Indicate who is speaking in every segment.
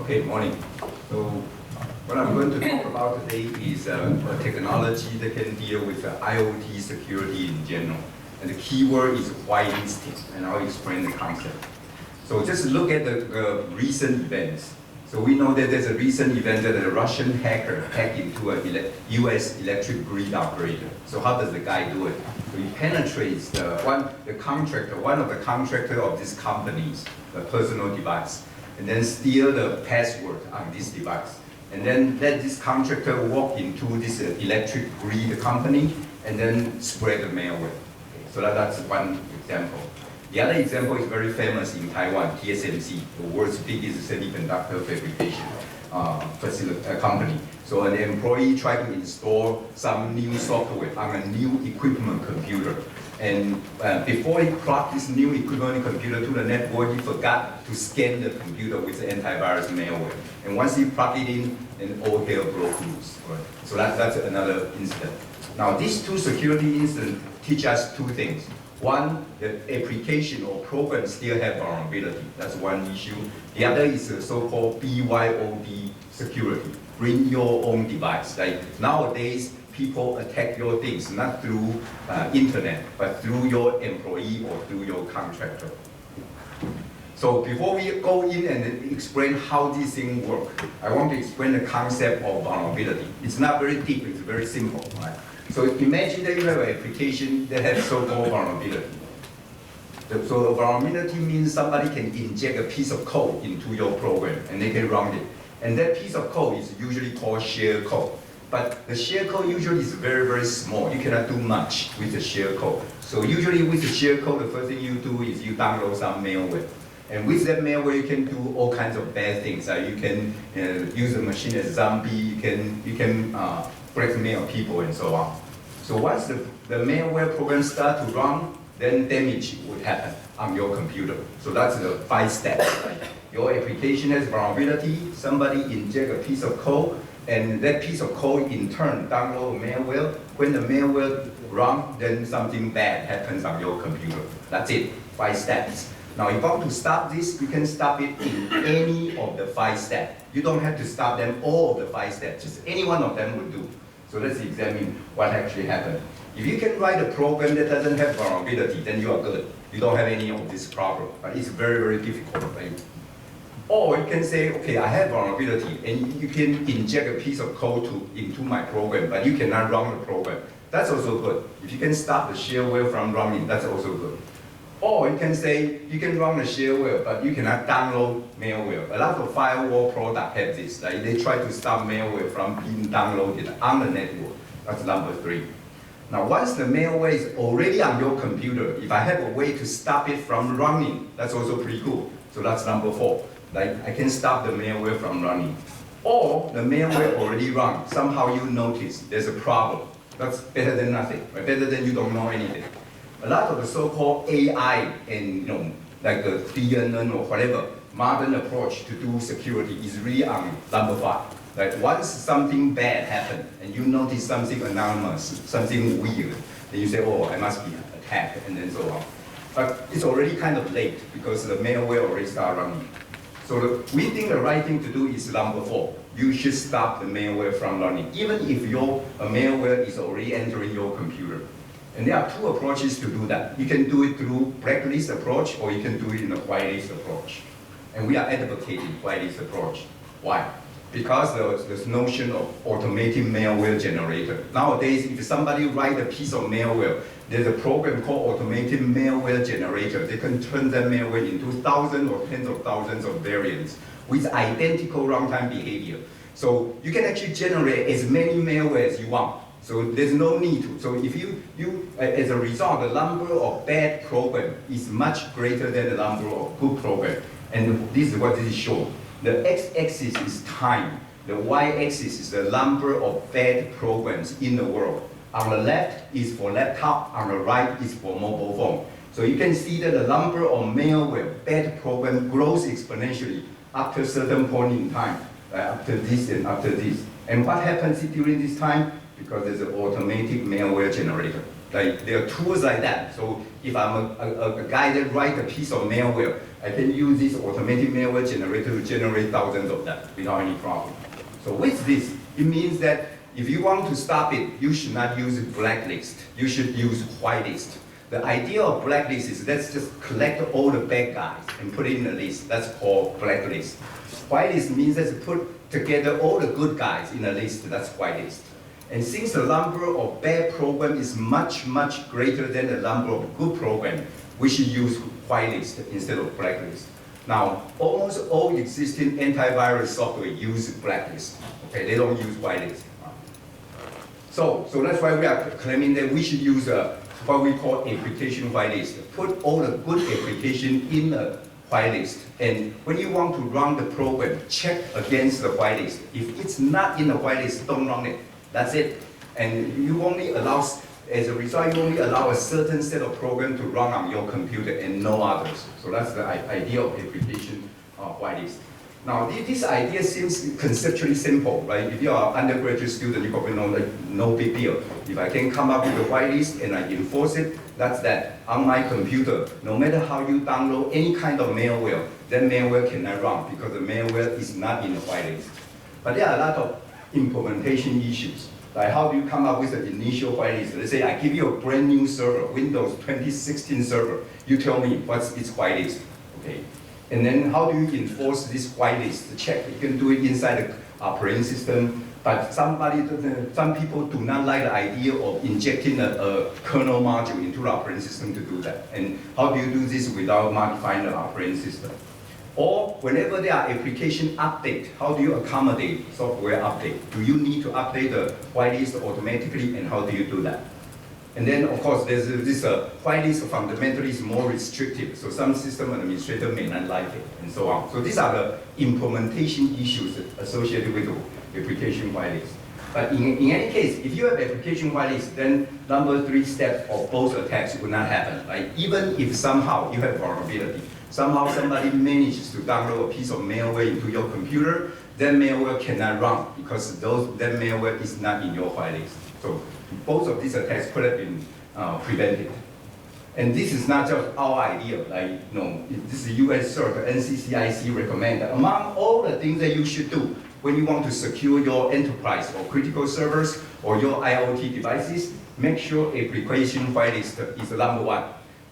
Speaker 1: Okay, morning. So what I'm going to talk about today is a technology that can deal with IoT security in general. And the keyword is whitelisting, and I'll explain the concept. So just look at the recent events. So we know that there's a recent event that a Russian hacker hacked into a US electric grid operator. So how does the guy do it? So he penetrates one of the contractor of this company's personal device, and then steal the password on this device. And then let this contractor walk into this electric grid company and then spread the malware. Okay, so that's one example. The other example is very famous in Taiwan, TSMC, the world's biggest semiconductor fabrication company. So an employee tried to install some new software on a new equipment computer. And before he plugged this new equipment computer to the network, he forgot to scan the computer with the antivirus malware. And once he plugged it in, then all hell broke loose. Right? So that's another incident. Now, these two security incidents teach us two things. One, the application or program still have vulnerability. That's one issue. The other is the so-called BYOD security. Bring your own device. Like nowadays, people attack your things not through internet, but through your employee or through your contractor. So before we go in and explain how these things work, I want to explain the concept of vulnerability. It's not very deep, it's very simple. Right? So imagine that you have an application that has so-called vulnerability. So vulnerability means somebody can inject a piece of code into your program and they can run it. And that piece of code is usually called share code. But the share code usually is very, very small. You cannot do much with the share code. So usually with the share code, the first thing you do is you download some malware. And with that malware, you can do all kinds of bad things. You can use the machine as a zombie. You can blackmail people and so on. So once the malware program starts to run, then damage would happen on your computer. So that's the 5 steps. Right? Your application has vulnerability. Somebody inject a piece of code. And that piece of code, in turn, download malware. When the malware runs, then something bad happens on your computer. That's it, 5 steps. Now, if you want to stop this, you can stop it in any of the 5 steps. You don't have to stop them all of the 5 steps. Just any one of them would do. So let's examine what actually happened. If you can write a program that doesn't have vulnerability, then you are good. You don't have any of this problem. But it's very, very difficult. Right? Or you can say, okay, I have vulnerability, and you can inject a piece of code into my program, but you cannot run the program. That's also good. If you can stop the shareware from running, that's also good. Or you can say, you can run the shareware, but you cannot download malware. A lot of firewall products have this. Like they try to stop malware from being downloaded on the network. That's number 3. Now, once the malware is already on your computer, if I have a way to stop it from running, that's also pretty cool. So that's number 4. Like I can stop the malware from running. Or the malware already run. Somehow you notice there's a problem. That's better than nothing. Right? Better than you don't know anything. A lot of the so-called AI and like the CNN or whatever modern approach to do security is really on number 5. Like once something bad happened and you notice something anonymous, something weird, then you say, oh, I must be attacked, and then so on. But it's already kind of late because the malware already started running. So we think the right thing to do is number 4. You should stop the malware from running, even if your malware is already entering your computer. And there are 2 approaches to do that. You can do it through blacklist approach, or you can do it in a whitelist approach. And we are advocating whitelist approach. Why? Because there's this notion of automated malware generator. Nowadays, if somebody writes a piece of malware, there's a program called automated malware generator. They can turn that malware into thousands or tens of thousands of variants with identical runtime behavior. So you can actually generate as many malware as you want. So there's no need to. So if you as a result, the number of bad programs is much greater than the number of good programs. And this is what this is showing. The x-axis is time. The y-axis is the number of bad programs in the world. On the left is for laptop, on the right is for mobile phone. So you can see that the number of malware, bad program grows exponentially after a certain point in time, after this and after this. And what happens during this time? Because there's an automatic malware generator. Like there are tools like that. So if I'm a guy that writes a piece of malware, I can use this automatic malware generator to generate thousands of them without any problem. So with this, it means that if you want to stop it, you should not use blacklist. You should use whitelist. The idea of blacklist is let's just collect all the bad guys and put it in a list. That's called blacklist. Whitelist means let's put together all the good guys in a list. That's whitelist. And since the number of bad programs is much, much greater than the number of good programs, we should use whitelist instead of blacklist. Now, almost all existing antivirus software use blacklist. Okay, they don't use whitelist. So that's why we are claiming that we should use what we call application whitelist. Put all the good application in a whitelist. And when you want to run the program, check against the whitelist. If it's not in the whitelist, don't run it. That's it. And you only allow, as a result, you only allow a certain set of programs to run on your computer and no others. So that's the idea of application whitelist. Now, this idea seems conceptually simple, right? If you are an undergraduate student, you probably know like no big deal. If I can come up with a whitelist and I enforce it, that's that. On my computer, no matter how you download any kind of malware, that malware cannot run because the malware is not in the whitelist. But there are a lot of implementation issues. Like how do you come up with an initial whitelist? Let's say I give you a brand new server, Windows 2016 server. You tell me what's its whitelist, okay? And then how do you enforce this whitelist check? You can do it inside the operating system, but some people do not like the idea of injecting a kernel module into the operating system to do that. And how do you do this without modifying the operating system? Or whenever there are application update, how do you accommodate software update? Do you need to update the whitelist automatically, and how do you do that? And then, of course, there's this whitelist fundamentally is more restrictive, so some system administrator may not like it, and so on. So these are the implementation issues associated with the application whitelist. But in any case, if you have application whitelist, then number 3 step of both attacks will not happen. Like even if somehow you have vulnerability, somehow somebody manages to download a piece of malware into your computer, that malware cannot run because that malware is not in your whitelist. So both of these attacks could have been prevented. And this is not just our idea, like, this is US CERT, NCCIC recommend that among all the things that you should do when you want to secure your enterprise or critical servers or your IoT devices, make sure application whitelist is number 1.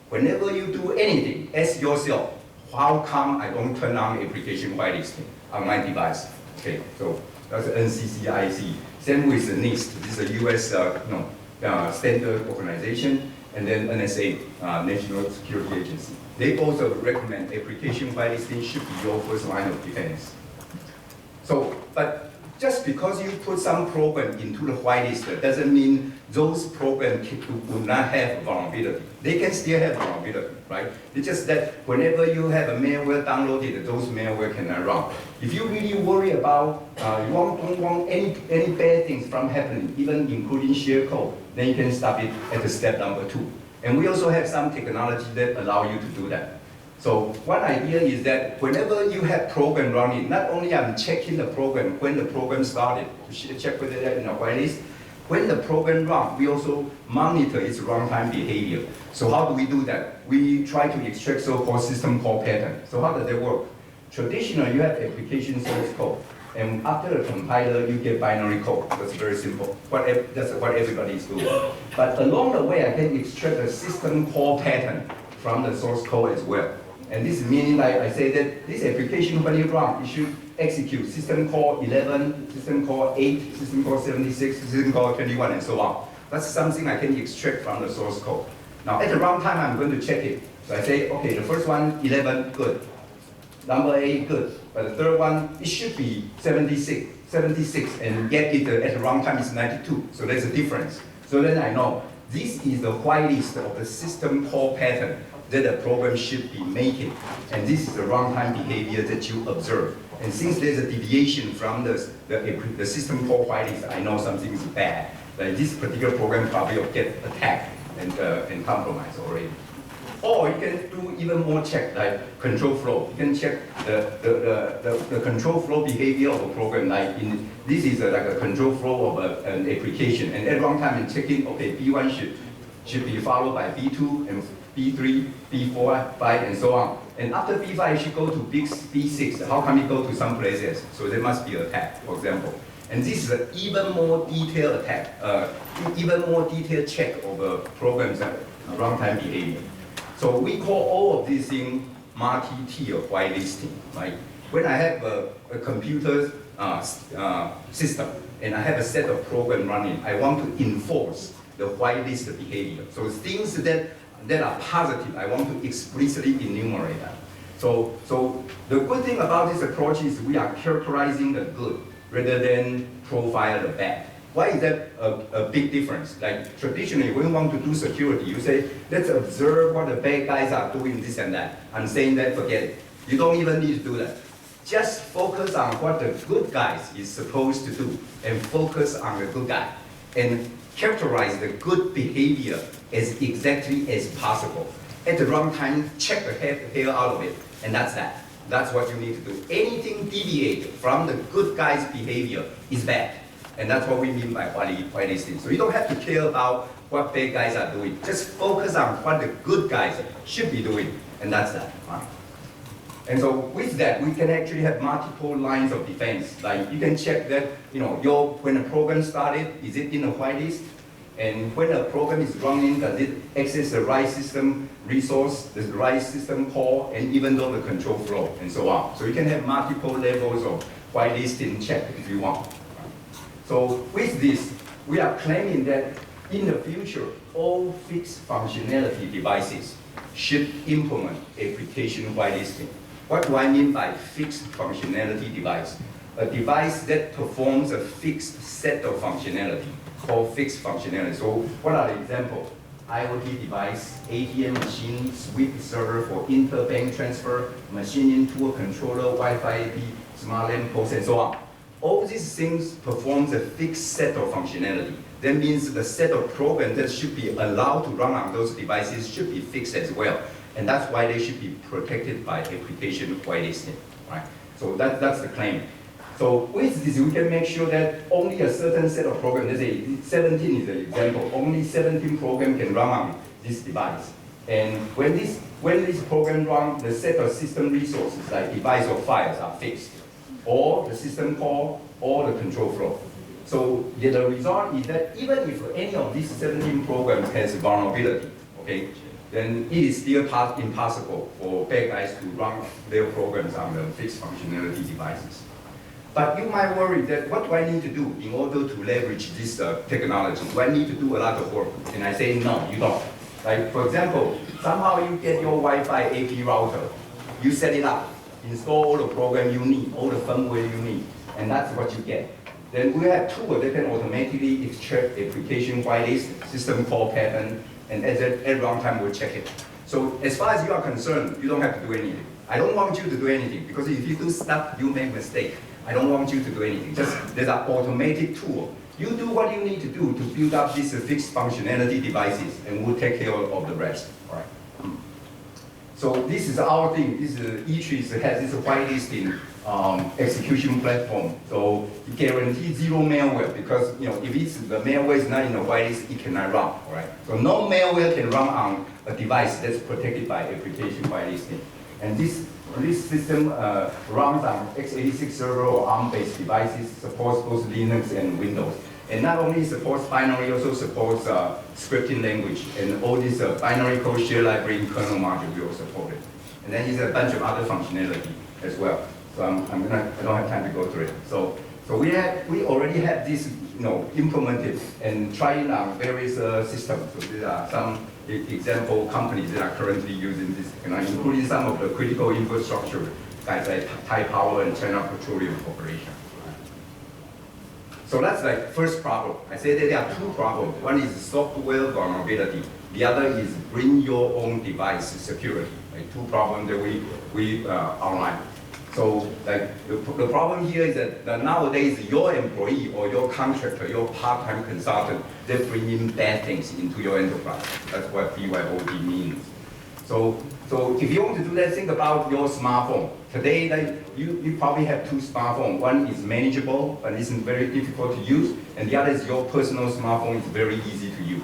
Speaker 1: Whenever you do anything, ask yourself, how come I don't turn on application whitelist on my device? Okay, so that's NCCIC. Same with the NIST. This is a US standard organization, and then NSA, National Security Agency. They also recommend application whitelisting should be your first line of defense. So, but just because you put some program into the whitelist doesn't mean those programs will not have vulnerability. They can still have vulnerability, right? It's just that whenever you have a malware downloaded, those malware cannot run. If you really worry about, you don't want any bad things from happening, even including share code, then you can stop it at the step number 2. And we also have some technology that allow you to do that. So one idea is that whenever you have program running, not only I'm checking the program when the program started, to check whether they're in a whitelist, when the program runs, we also monitor its runtime behavior. So how do we do that? We try to extract so-called system call pattern. So how does that work? Traditionally, you have application source code. And after the compiler, you get binary code. That's very simple. That's what everybody is doing. But along the way, I can extract a system call pattern from the source code as well. And this meaning, like I say that this application, when you run, it should execute system call 11, system call 8, system call 76, system call 21, and so on. That's something I can extract from the source code. Now, at the runtime, I'm going to check it. So I say, okay, the first one, 11, good. Number 8, good. But the third one, it should be 76, and yet at the runtime is 92. So there's a difference. So then I know this is the whitelist of the system call pattern that the program should be making. And this is the runtime behavior that you observe. And since there's a deviation from the system call whitelist, I know something is bad. Like this particular program probably will get attacked and compromised already. Or you can do even more check, like control flow. You can check the control flow behavior of a program. Like this is like a control flow of an application. And at runtime, I'm checking, okay, B1 should be followed by B2, B3, B4, 5, and so on. And after B5, it should go to B6. How come it go to some places? So there must be an attack, for example. And this is an even more detailed attack, even more detailed check of a program's runtime behavior. So we call all of these things multi-tier whitelisting. Right? When I have a computer system and I have a set of programs running, I want to enforce the whitelist behavior. So things that are positive, I want to explicitly enumerate that. So the good thing about this approach is we are characterizing the good rather than profile the bad. Why is that a big difference? Like traditionally, when you want to do security, you say, let's observe what the bad guys are doing, this and that. I'm saying that, forget it. You don't even need to do that. Just focus on what the good guys is supposed to do and focus on the good guy. And characterize the good behavior as exactly as possible. At the runtime, check the hell out of it, and that's that. That's what you need to do. Anything deviate from the good guy's behavior is bad. And that's what we mean by whitelisting. So you don't have to care about what bad guys are doing. Just focus on what the good guys should be doing, and that's that. Right? And so with that, we can actually have multiple lines of defense. Like you can check that, when a program started, is it in a whitelist? And when a program is running, does it access the right system resource, the right system call, and even though the control flow, and so on. So you can have multiple levels of whitelisting check if you want. So with this, we are claiming that in the future, all fixed functionality devices should implement application whitelisting. What do I mean by fixed functionality device? A device that performs a fixed set of functionality, called fixed functionality. So what are the examples? IoT device, ATM machine, sweep server for interbank transfer, machining tool controller, Wi-Fi AP, smart lamp post, and so on. All these things performs a fixed set of functionality. That means the set of programs that should be allowed to run on those devices should be fixed as well. And that's why they should be protected by application whitelisting, right? So that's the claim. So with this, we can make sure that only a certain set of programs, let's say 17 is an example, only 17 programs can run on this device. And when this program runs, the set of system resources, like device or files, are fixed, or the system call, or the control flow. So the result is that even if any of these 17 programs has vulnerability, okay, then it is still impossible for bad guys to run their programs on the fixed functionality devices. But you might worry that what do I need to do in order to leverage this technology? Do I need to do a lot of work? And I say, no, you don't. Like, for example, somehow you get your Wi-Fi AP router, you set it up, install all the program you need, all the firmware you need, and that's what you get. Then we have tools that can automatically extract application whitelist, system call pattern, and at runtime we'll check it. So as far as you are concerned, you don't have to do anything. I don't want you to do anything, because if you do stuff, you make mistake. I don't want you to do anything. Just there's an automated tool. You do what you need to do to build up these fixed functionality devices, and we'll take care of the rest. All right. So this is our thing. This is ITRI has this whitelisting execution platform. So it guarantees zero malware, because if the malware is not in the whitelist, it cannot run. All right. So no malware can run on a device that's protected by application whitelisting. And this system runs on x86 server or ARM-based devices, supports both Linux and Windows. And not only supports binary, also supports scripting language. And all this binary code share library and kernel module we will support it. And then there's a bunch of other functionality as well. So I don't have time to go through it. So we already have this implemented and trying on various systems. So there are some example companies that are currently using this technology, including some of the critical infrastructure guys like Thai Power and China Petroleum Corporation. So that's like first problem. I say that there are two problems. One is software vulnerability. The other is bring your own device security. Like two problems that we outline. So like the problem here is that nowadays your employee or your contractor, your part-time consultant, they bring in bad things into your enterprise. That's what BYOD means. So if you want to do that, think about your smartphone. Today, you probably have two smartphones. One is manageable, but isn't very difficult to use, and the other is your personal smartphone. It's very easy to use.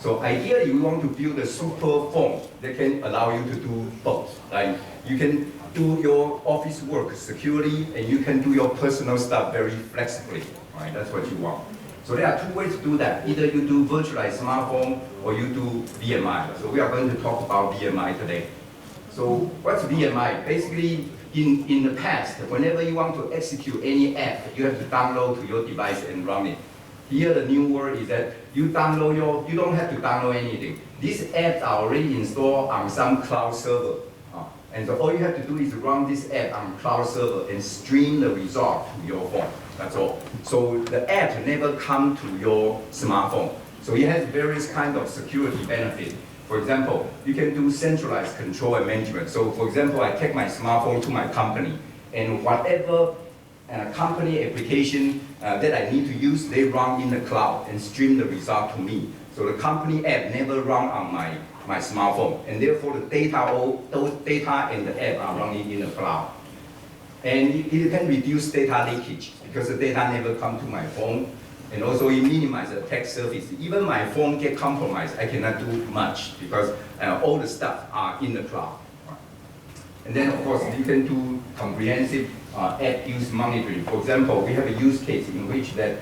Speaker 1: So ideally, we want to build a super phone that can allow you to do both. Like you can do your office work securely, and you can do your personal stuff very flexibly. Right? That's what you want. So there are two ways to do that. Either you do virtualized smartphone or you do VMI. So we are going to talk about VMI today. So what's VMI? Basically, in the past, whenever you want to execute any app, you have to download to your device and run it. Here, the new word is that you don't have to download anything. These apps are already installed on some cloud server. And so all you have to do is run this app on cloud server and stream the result to your phone. That's all. So the app never come to your smartphone. So it has various kinds of security benefits. For example, you can do centralized control and management. So for example, I take my smartphone to my company, and whatever company application that I need to use, they run in the cloud and stream the result to me. So the company app never run on my smartphone, and therefore the those data and the app are running in the cloud. And it can reduce data leakage because the data never come to my phone, and also it minimizes attack surface. Even my phone get compromised, I cannot do much because all the stuff are in the cloud. And then of course you can do comprehensive app use monitoring. For example, we have a use case in which that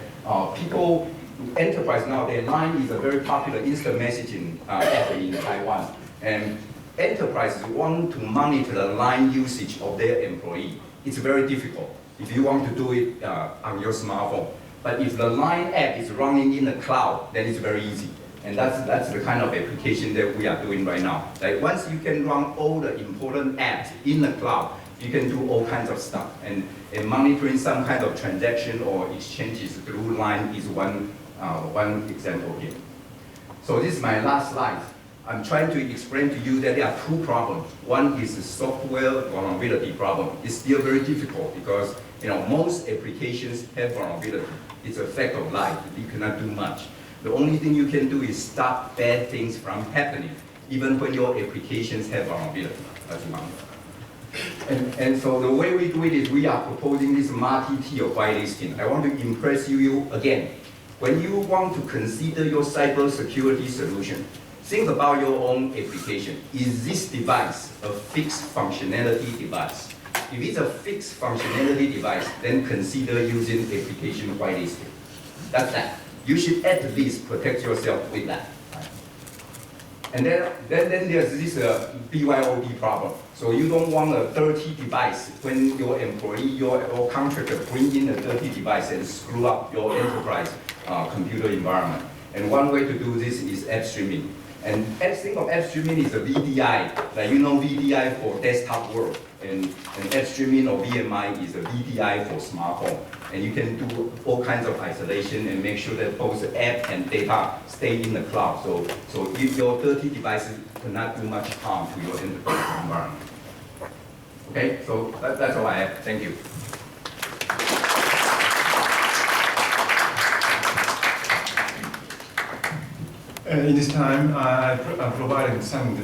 Speaker 1: people, enterprise now, their Line is a very popular instant messaging app in Taiwan. And enterprises want to monitor the Line usage of their employee. It's very difficult if you want to do it on your smartphone. But if the Line app is running in the cloud, then it's very easy. And that's the kind of application that we are doing right now. Like once you can run all the important apps in the cloud, you can do all kinds of stuff. And monitoring some kind of transaction or exchanges through Line is one example here. So this is my last slide. I'm trying to explain to you that there are two problems. One is the software vulnerability problem. It's still very difficult because most applications have vulnerability. It's a fact of life. You cannot do much. The only thing you can do is stop bad things from happening, even when your applications have vulnerability. That's one. And so the way we do it is we are proposing this multi-tier whitelisting. I want to impress you again. When you want to consider your cybersecurity solution, think about your own application. Is this device a fixed functionality device? If it's a fixed functionality device, then consider using application whitelisting. That's that. You should at least protect yourself with that. And then there's this BYOD problem. So you don't want a dirty device when your employee, your contractor bring in a dirty device and screw up your enterprise computer environment. And one way to do this is app streaming. And think of app streaming is a VDI. Like VDI for desktop work. And app streaming or VMI is a VDI for smartphone. And you can do all kinds of isolation and make sure that both app and data stay in the cloud. So if your dirty devices cannot do much harm to your enterprise environment. Okay, so that's all I have. Thank you.
Speaker 2: In this time, I provided some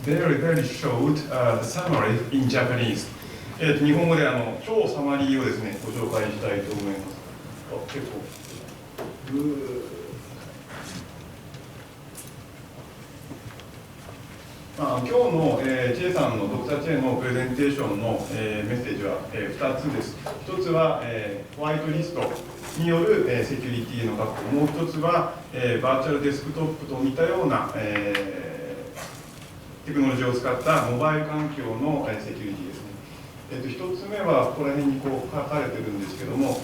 Speaker 2: very short summary in Japanese. 日本語で超サマリーをですね、ご紹介したいと思います。結構。今日の、チェイさんのドクター・チェイのプレゼンテーションの、メッセージは、2つです。1つは、ホワイトリストによる、セキュリティの確保、もう1つは、バーチャルデスクトップと似たような、テクノロジーを使ったモバイル環境の、セキュリティですね。1つ目はここら辺にこう書かれてるんですけども、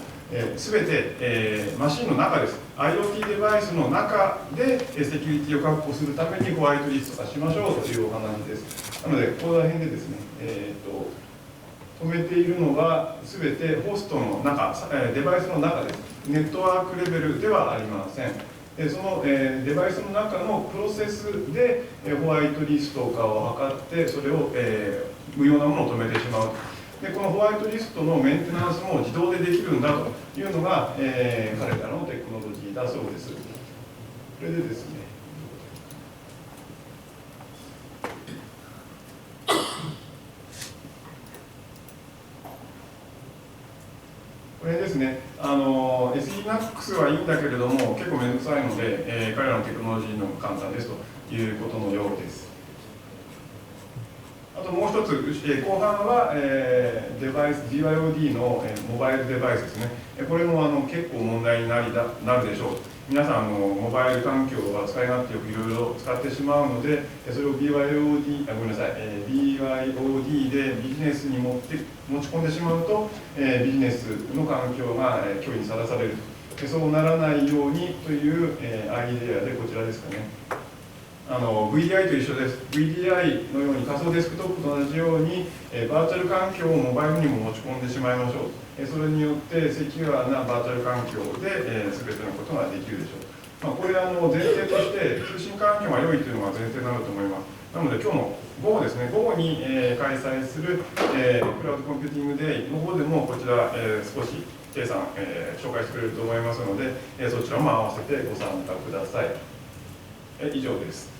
Speaker 2: すべて、マシンの中です。IoT デバイスの中でセキュリティを確保するためにホワイトリスト化しましょうというお話です。なので、ここら辺でですね、止めているのはすべてホストの中、デバイスの中です。ネットワークレベルではありません。そのデバイスの中のプロセスでホワイトリスト化を図って、それを無用なものを止めてしまう。でこのホワイトリストのメンテナンスも自動でできるんだというのが、彼らのテクノロジーだそうです。これでですね、ここれですね、SENAX はいいんだけれども、結構めんどくさいので、彼らのテクノロジーの簡単ですということのようです。あともう一つ、後半は、デバイス、BYOD の、モバイルデバイスですね。これも結構問題になるでしょう。皆さんモバイル環境は使い勝手よくいろいろ使ってしまうので、それを BYOD、ごめんなさい、BYOD でビジネスに持ち込んでしまうと、ビジネスの環境が脅威にさらされる。そうならないようにという、アイデアでこちらですかね。VDI と一緒です。VDI のように仮想デスクトップと同じように、バーチャル環境をモバイルにも持ち込んでしまいましょう。それによってセキュアなバーチャル環境で、全てのことができるでしょう。これ前提として通信環境が良いというのが前提になると思います。なので今日の午後ですね、午後に、開催する、クラウドコンピューティングデイの方でもこちら、少しKさん、紹介してくれると思いますので、そちらも合わせてご参加ください。以上です。